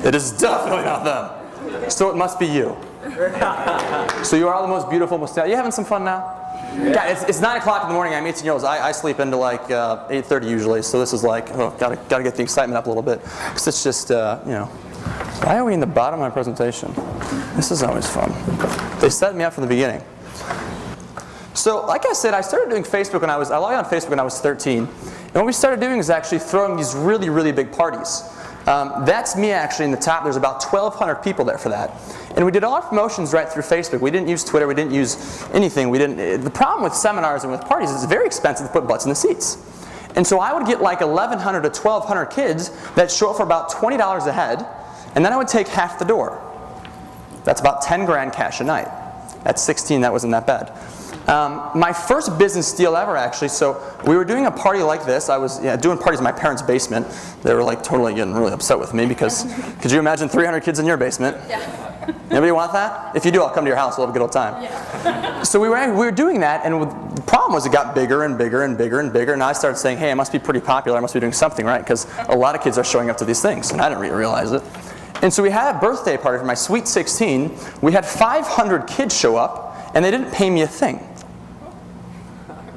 It is definitely not them. So it must be you. So you are all the most beautiful, you having some fun now? Yeah, it's 9 o'clock in the morning. I'm 18-year-olds. I sleep into like 8:30 usually. So this is like, gotta get the excitement up a little bit. Because it's just, why are we in the bottom of my presentation? This is always fun. They set me up from the beginning. So like I said, I started doing Facebook when I logged on Facebook when I was 13. And what we started doing is actually throwing these really, really big parties. That's me actually in the top. There's about 1,200 people there for that. And we did all our promotions right through Facebook. We didn't use Twitter. We didn't use anything. The problem with seminars and with parties is it's very expensive to put butts in the seats. And so I would get like 1,100 to 1,200 kids that show up for about $20 a head, and then I would take half the door. That's about 10 grand cash a night. At 16, that wasn't that bad. My first business deal ever, actually, so we were doing a party like this. I was doing parties in my parents' basement. They were like totally getting really upset with me because, could you imagine 300 kids in your basement? Yeah. Anybody want that? If you do, I'll come to your house. We'll have a good old time. Yeah. So we were doing that, and the problem was it got bigger and bigger and bigger and bigger, and I started saying, hey, I must be pretty popular. I must be doing something right, because a lot of kids are showing up to these things, and I didn't really realize it. And so we had a birthday party for my sweet 16. We had 500 kids show up, and they didn't pay me a thing.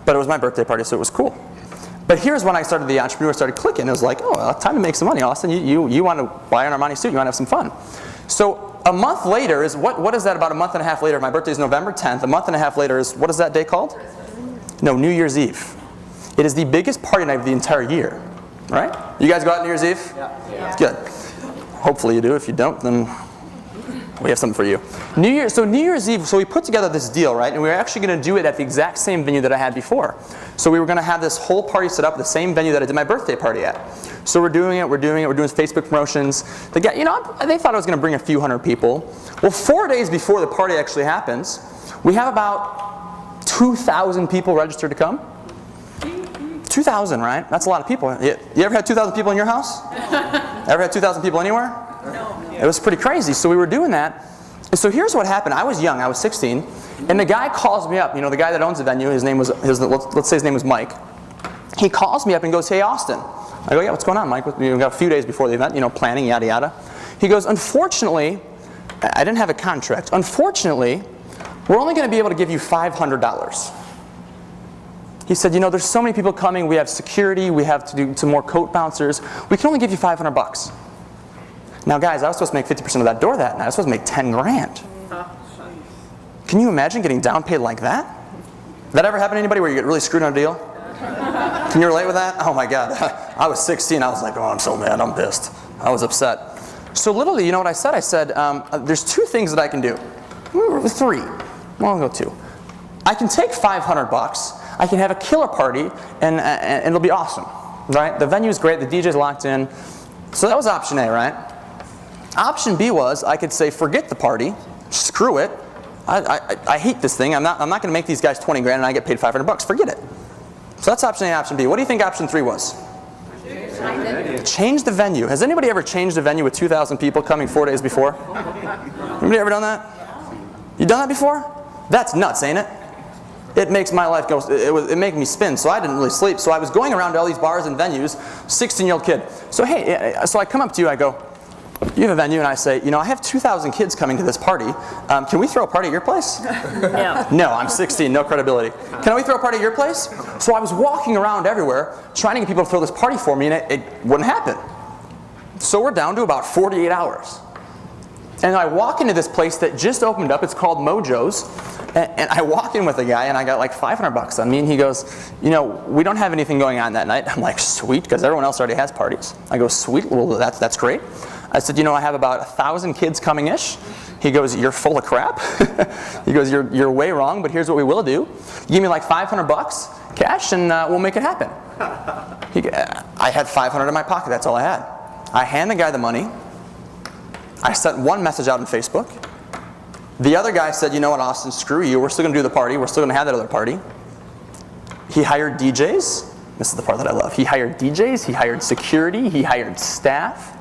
But it was my birthday party, so it was cool. But here's when I started, the entrepreneur started clicking. It was like, oh, time to make some money, Austin. You want to buy an Armani suit. You want to have some fun. So a month later is, what is that about a month and a half later? My birthday is November 10th. A month and a half later is, what is that day called? No, New Year's Eve. It is the biggest party night of the entire year. Right? You guys go out New Year's Eve? Yeah. Good. Hopefully you do. If you don't, then we have something for you. New Year's Eve, so we put together this deal, right? And we were actually going to do it at the exact same venue that I had before. So we were going to have this whole party set up at the same venue that I did my birthday party at. So we're doing Facebook promotions. The guy, they thought I was going to bring a few hundred people. Well, 4 days before the party actually happens, we have about 2,000 people registered to come. 2,000, right? That's a lot of people. You ever had 2,000 people in your house? Ever had 2,000 people anywhere? No. It was pretty crazy. So we were doing that. And so here's what happened. I was young. I was 16. And the guy calls me up. The guy that owns the venue, let's say his name was Mike. He calls me up and goes, hey, Austin. I go, yeah, what's going on, Mike? We got a few days before the event, planning, yada, yada. He goes, unfortunately, I didn't have a contract. Unfortunately, we're only going to be able to give you $500. He said, there's so many people coming. We have security. We have to do some more coat bouncers. We can only give you $500. Now, guys, I was supposed to make 50% of that door that night. I was supposed to make 10 grand. Can you imagine getting down paid like that? Did that ever happen to anybody where you get really screwed on a deal? Can you relate with that? Oh, my God. I was 16. I was like, oh, I'm so mad. I'm pissed. I was upset. So literally, you know what I said? I said, there's two things that I can do. 3. Well, I'll go 2. I can take $500. I can have a killer party, and it'll be awesome. Right? The venue's great. The DJ's locked in. So that was option A, right? Option B was I could say, forget the party, screw it. I hate this thing. I'm not going to make these guys 20 grand and I get paid $500. Forget it. So that's option A and option B. What do you think option 3 was? Change the venue. Has anybody ever changed a venue with 2,000 people coming 4 days before? Anybody ever done that? You done that before? That's nuts, ain't it? It makes my life go, it made me spin, so I didn't really sleep. So I was going around to all these bars and venues, 16-year-old kid. So hey, so I come up to you, I go, you have a venue, and I say, I have 2,000 kids coming to this party. Can we throw a party at your place? No. No, I'm 16, no credibility. Can we throw a party at your place? So I was walking around everywhere, trying to get people to throw this party for me, and it wouldn't happen. So we're down to about 48 hours. And I walk into this place that just opened up. It's called Mojo's. And I walk in with a guy, and I got like $500 on me. And he goes, we don't have anything going on that night. I'm like, sweet, because everyone else already has parties. I go, sweet, well, that's great. I said, I have about 1,000 kids coming-ish. He goes, you're full of crap. He goes, you're way wrong, but here's what we will do. Give me like $500 cash, and we'll make it happen. I had $500 in my pocket. That's all I had. I hand the guy the money. I sent one message out on Facebook. The other guy said, you know what, Austin, screw you. We're still going to do the party. We're still going to have that other party. He hired DJs. This is the part that I love. He hired DJs. He hired security. He hired staff.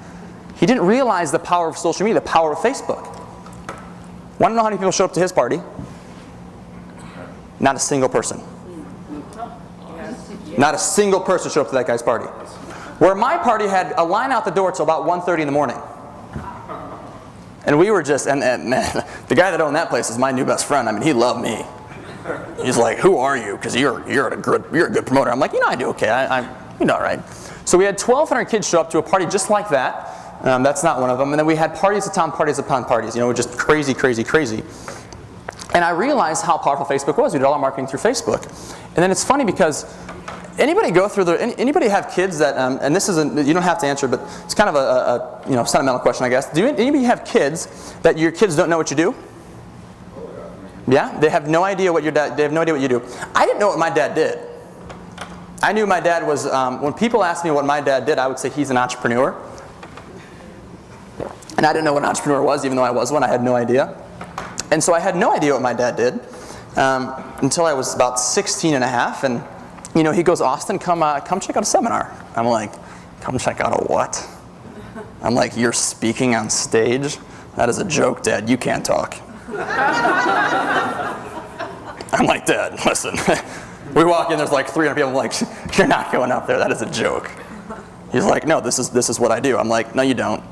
He didn't realize the power of social media, the power of Facebook. Want to know how many people showed up to his party? Not a single person. Not a single person showed up to that guy's party. Where my party had a line out the door till about 1:30 in the morning. And we were just, and man, the guy that owned that place is my new best friend. I mean, he loved me. He's like, who are you? Because you're a good promoter. I'm like, I do okay. I'm all right. So we had 1,200 kids show up to a party just like that. That's not one of them. And then we had parties upon parties upon parties. Just crazy, crazy, crazy. And I realized how powerful Facebook was. We did all our marketing through Facebook. And then it's funny because anybody have kids that, and this isn't, you don't have to answer, but it's kind of a sentimental question, I guess. Do anybody have kids that your kids don't know what you do? Yeah, they have no idea what they have no idea what you do. I didn't know what my dad did. I knew my dad was, when people asked me what my dad did, I would say he's an entrepreneur. And I didn't know what an entrepreneur was, even though I was one. I had no idea. And so I had no idea what my dad did until I was about 16 and a half. And he goes, Austin, come check out a seminar. I'm like, come check out a what? I'm like, you're speaking on stage? That is a joke, Dad. You can't talk. I'm like, Dad, listen. We walk in, there's like 300 people. I'm like, you're not going up there. That is a joke. He's like, no, this is what I do. I'm like, no, you don't.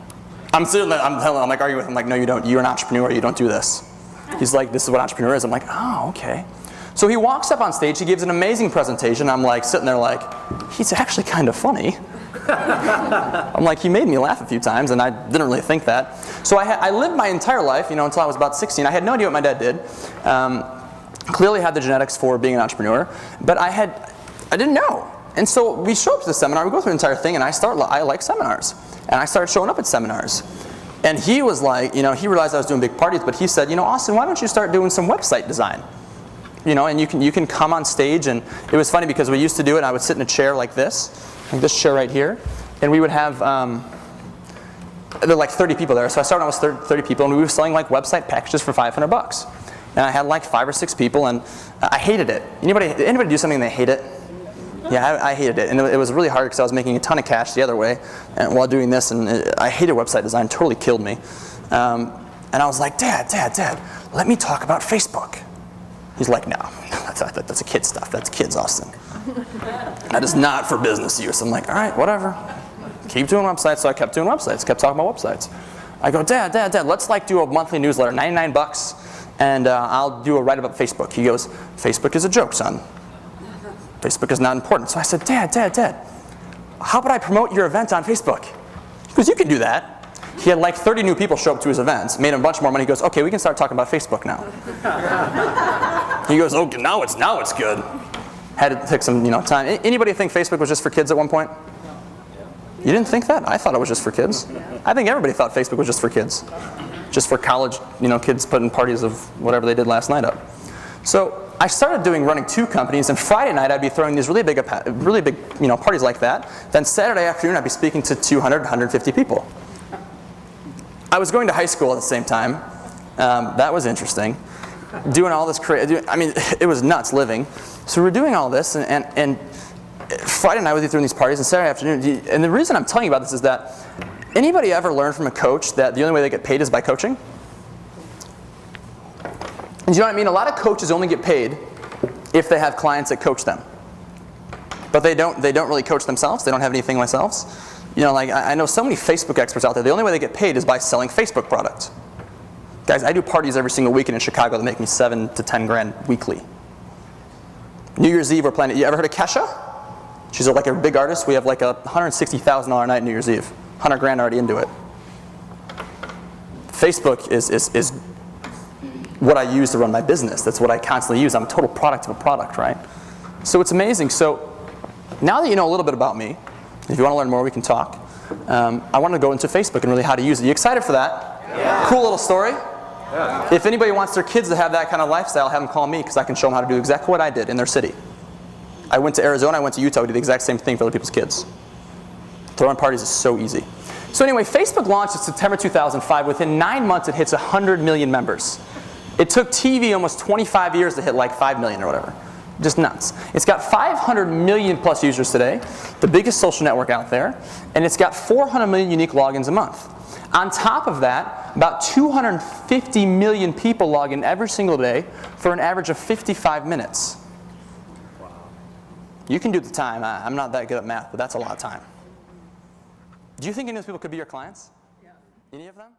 I'm sitting there, I'm like arguing with him. I'm like, no, you don't. You're an entrepreneur. You don't do this. He's like, this is what entrepreneur is. I'm like, oh, okay. So he walks up on stage. He gives an amazing presentation. I'm like sitting there like, he's actually kind of funny. I'm like, he made me laugh a few times, and I didn't really think that. So I lived my entire life, until I was about 16. I had no idea what my dad did. Clearly had the genetics for being an entrepreneur, but I didn't know. And so we show up to the seminar, we go through the entire thing, and I like seminars. And I started showing up at seminars. And he was like, he realized I was doing big parties, but he said, Austin, why don't you start doing some website design? And you can come on stage. And it was funny because we used to do it, and I would sit in a chair like this chair right here, and we would have, there were like 30 people there. So I started out with 30 people, and we were selling like website packages for $500. And I had like 5 or 6 people, and I hated it. Anybody do something and they hate it? Yeah, I hated it. And it was really hard because I was making a ton of cash the other way and while doing this, and I hated website design. Totally killed me. And I was like, Dad, let me talk about Facebook. He's like, no, that's a kid stuff. That's kids, Austin. That is not for business use. I'm like, all right, whatever. Keep doing websites. So I kept doing websites, kept talking about websites. I go, Dad, let's like do a monthly newsletter, $99. And I'll do a write-up about Facebook. He goes, Facebook is a joke, son. Facebook is not important. So I said, Dad, how about I promote your event on Facebook? He goes, you can do that. He had like 30 new people show up to his events, made him a bunch more money. He goes, okay, we can start talking about Facebook now. He goes, okay, now it's good. Had to take some time. Anybody think Facebook was just for kids at one point? You didn't think that? I thought it was just for kids. I think everybody thought Facebook was just for kids. Just for college, kids putting parties of whatever they did last night up. So I started running 2 companies, and Friday night I'd be throwing these really big parties like that. Then Saturday afternoon I'd be speaking to 200, 150 people. I was going to high school at the same time. That was interesting. Doing all this it was nuts living. So we're doing all this, and Friday night I would be throwing these parties, and Saturday afternoon. And the reason I'm telling you about this is that anybody ever learned from a coach that the only way they get paid is by coaching? And you know what I mean? A lot of coaches only get paid if they have clients that coach them. But they don't really coach themselves. They don't have anything themselves. I know so many Facebook experts out there. The only way they get paid is by selling Facebook products. Guys, I do parties every single weekend in Chicago that make me $7 to $10 grand weekly. New Year's Eve we're planning. You ever heard of Kesha? She's like a big artist. We have like a $160,000 night New Year's Eve. 100 grand already into it. Facebook is what I use to run my business. That's what I constantly use. I'm a total product of a product, right? So it's amazing. So now that you know a little bit about me, if you want to learn more, we can talk. I want to go into Facebook and really how to use it. You excited for that? Yeah. Cool little story. Yeah. If anybody wants their kids to have that kind of lifestyle, have them call me because I can show them how to do exactly what I did in their city. I went to Arizona, I went to Utah, we did the exact same thing for other people's kids. Throwing parties is so easy. So anyway, Facebook launched in September 2005. Within 9 months, it hits 100 million members. It took TV almost 25 years to hit like 5 million or whatever. Just nuts. It's got 500 million plus users today, the biggest social network out there, and it's got 400 million unique logins a month. On top of that, about 250 million people log in every single day for an average of 55 minutes. Wow. You can do the time. I'm not that good at math, but that's a lot of time. Do you think any of those people could be your clients? Yeah. Any of them?